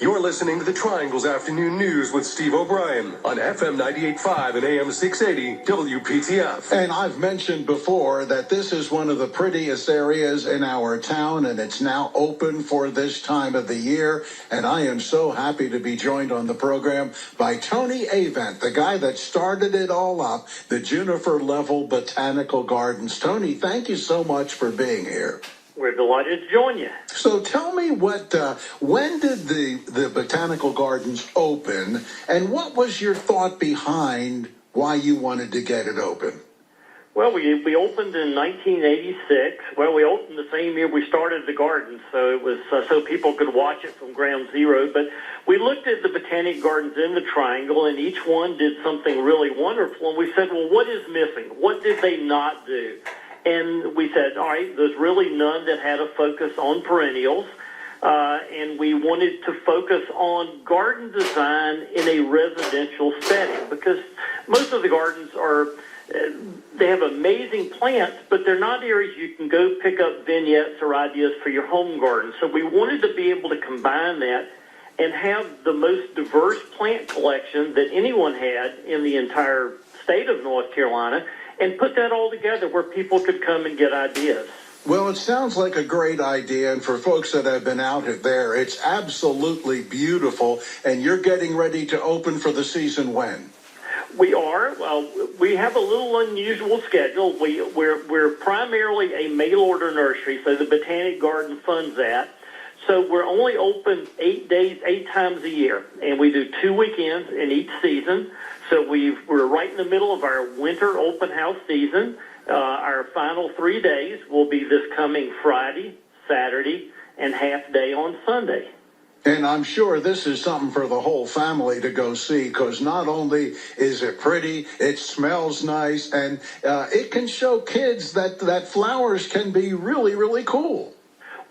You're listening to the Triangle's Afternoon News with Steve O'Brien on FM 98.5 and AM 680 WPTF. And I've mentioned before that this is one of the prettiest areas in our town, and it's now open for this time of the year. And I am so happy to be joined on the program by Tony Avent, the guy that started it all up, the Juniper Level Botanic Gardens. Tony, thank you so much for being here. We're delighted to join you. So tell me when did the Botanical Gardens open, and what was your thought behind why you wanted to get it open? Well, we opened in 1986. Well, we opened the same year we started the garden, so it was so people could watch it from ground zero. But we looked at the Botanic Gardens in the Triangle, and each one did something really wonderful. And we said, well, what is missing? What did they not do? And we said, all right, there's really none that had a focus on perennials. And we wanted to focus on garden design in a residential setting because most of the gardens they have amazing plants, but they're not areas you can go pick up vignettes or ideas for your home garden. So we wanted to be able to combine that and have the most diverse plant collection that anyone had in the entire state of North Carolina, and put that all together where people could come and get ideas. Well, it sounds like a great idea, and for folks that have been out there, it's absolutely beautiful, and you're getting ready to open for the season when? We are. We have a little unusual schedule. We're primarily a mail-order nursery, so the Botanic Garden funds that. So we're only open 8 days, 8 times a year, and we do 2 weekends in each season. So we're right in the middle of our winter open house season. Our final 3 days will be this coming Friday, Saturday, and half day on Sunday. And I'm sure this is something for the whole family to go see, because not only is it pretty, it smells nice, and it can show kids that flowers can be really, really cool.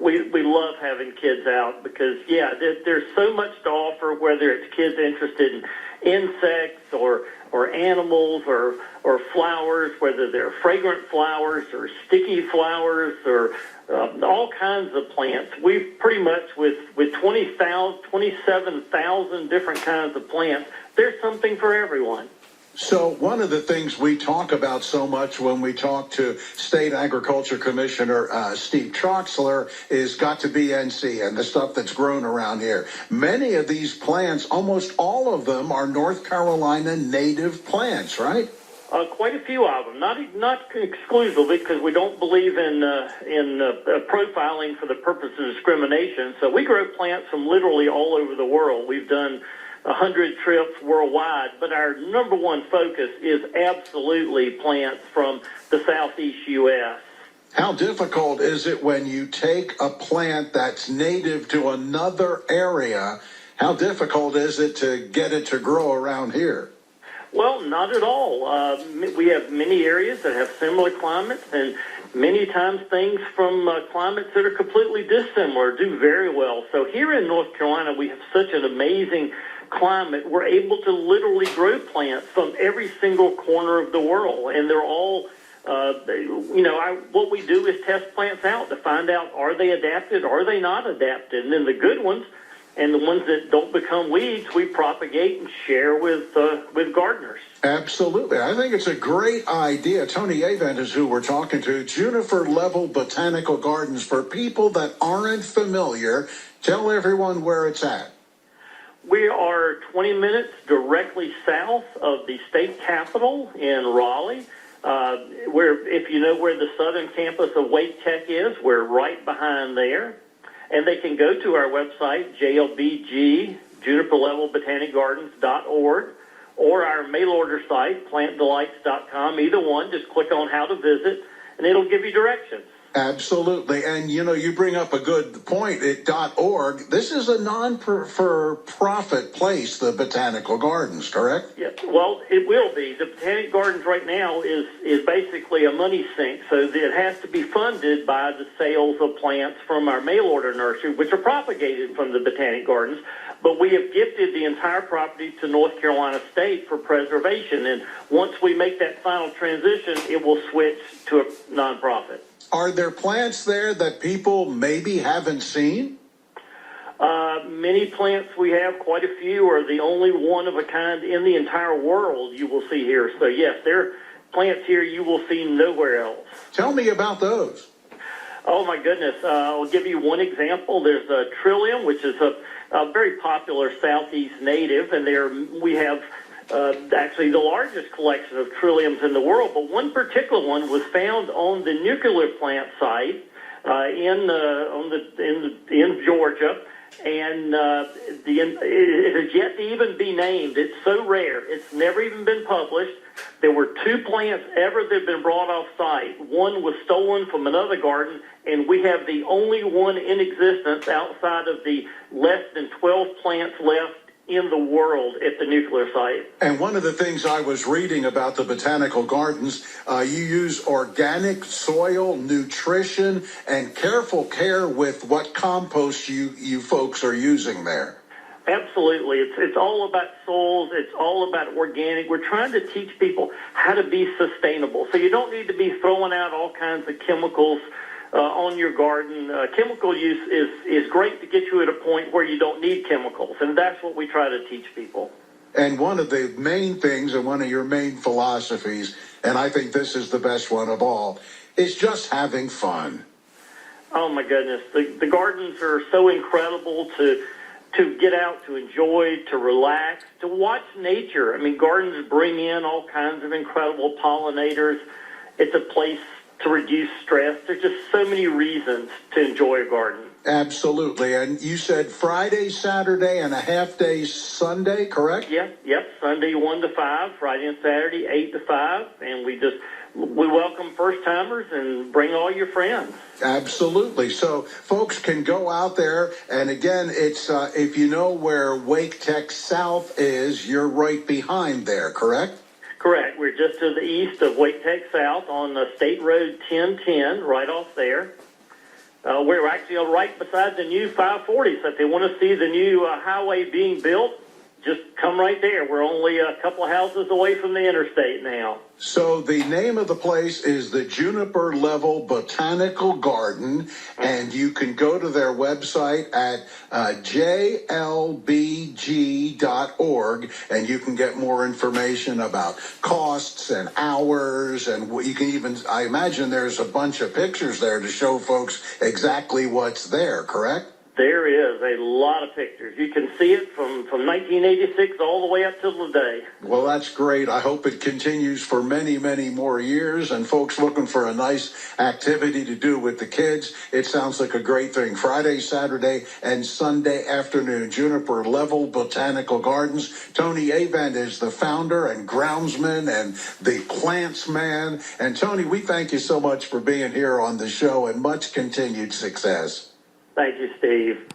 We love having kids out because, there's so much to offer, whether it's kids interested in insects or animals or flowers, whether they're fragrant flowers or sticky flowers or all kinds of plants. We've pretty much, with 27,000 different kinds of plants, there's something for everyone. So one of the things we talk about so much when we talk to State Agriculture Commissioner Steve Troxler is got to be NC and the stuff that's grown around here. Many of these plants, almost all of them, are North Carolina native plants, right? Quite a few of them, not exclusively, because we don't believe in profiling for the purpose of discrimination. So we grow plants from literally all over the world. We've done 100 trips worldwide, but our number one focus is absolutely plants from the southeast U.S. How difficult is it when you take a plant that's native to another area? How difficult is it to get it to grow around here? Well, not at all. We have many areas that have similar climates, and many times things from climates that are completely dissimilar do very well. So here in North Carolina, we have such an amazing climate. We're able to literally grow plants from every single corner of the world, and they're all, what we do is test plants out to find out, are they adapted, are they not adapted? And then the good ones and the ones that don't become weeds, we propagate and share with gardeners. Absolutely. I think it's a great idea. Tony Avent is who we're talking to. Juniper Level Botanical Gardens. For people that aren't familiar, tell everyone where it's at. We are 20 minutes directly south of the state capitol in Raleigh. If you know where the southern campus of Wake Tech is, we're right behind there. And they can go to our website, JLBG, JuniperLevelBotanicGardens.org, or our mail order site, PlantDelights.com. Either one, just click on how to visit, and it'll give you directions. Absolutely. And, you bring up a good point at .org. This is a non-for-profit place, the Botanical Gardens, correct? Yeah, well, it will be. The Botanic Gardens right now is basically a money sink, so it has to be funded by the sales of plants from our mail-order nursery, which are propagated from the Botanic Gardens. But we have gifted the entire property to North Carolina State for preservation, and once we make that final transition, it will switch to a nonprofit. Are there plants there that people maybe haven't seen? Many plants we have, quite a few, are the only one of a kind in the entire world you will see here. So, yes, there are plants here you will see nowhere else. Tell me about those. Oh, my goodness. I'll give you one example. There's a trillium, which is a very popular Southeast native, and we have actually the largest collection of trilliums in the world. But one particular one was found on the nuclear plant site in Georgia. And it has yet to even be named. It's so rare. It's never even been published. There were 2 plants ever that have been brought off site. One was stolen from another garden, and we have the only one in existence outside of the less than 12 plants left in the world at the nuclear site. And one of the things I was reading about the botanical gardens, you use organic soil, nutrition, and careful care with what compost you folks are using there. Absolutely. It's all about soils. It's all about organic. We're trying to teach people how to be sustainable. So you don't need to be throwing out all kinds of chemicals on your garden. Chemical use is great to get you at a point where you don't need chemicals, and that's what we try to teach people. And one of the main things and one of your main philosophies, and I think this is the best one of all, is just having fun. Oh, my goodness. The gardens are so incredible to get out, to enjoy, to relax, to watch nature. I mean, gardens bring in all kinds of incredible pollinators. It's a place to reduce stress. There's just so many reasons to enjoy a garden. Absolutely. And you said Friday, Saturday, and a half day Sunday, correct? Yep. Sunday 1 to 5, Friday and Saturday 8 to 5, and we welcome first-timers and bring all your friends. Absolutely. So folks can go out there, and again, it's if you know where Wake Tech South is, you're right behind there, correct? Correct. We're just to the east of Wake Tech South on State Road 1010, right off there. We're actually right beside the new 540, so if they want to see the new highway being built, just come right there. We're only a couple of houses away from the interstate now. So the name of the place is the Juniper Level Botanical Garden, and you can go to their website at jlbg.org, and you can get more information about costs and hours, and you can even, I imagine there's a bunch of pictures there to show folks exactly what's there, correct? There is a lot of pictures. You can see it from 1986 all the way up till today. Well, that's great. I hope it continues for many, many more years. And folks looking for a nice activity to do with the kids, it sounds like a great thing. Friday, Saturday, and Sunday afternoon, Juniper Level Botanical Gardens. Tony Avent is the founder and groundsman and the plants man. And Tony, we thank you so much for being here on the show, and much continued success. Thank you, Steve.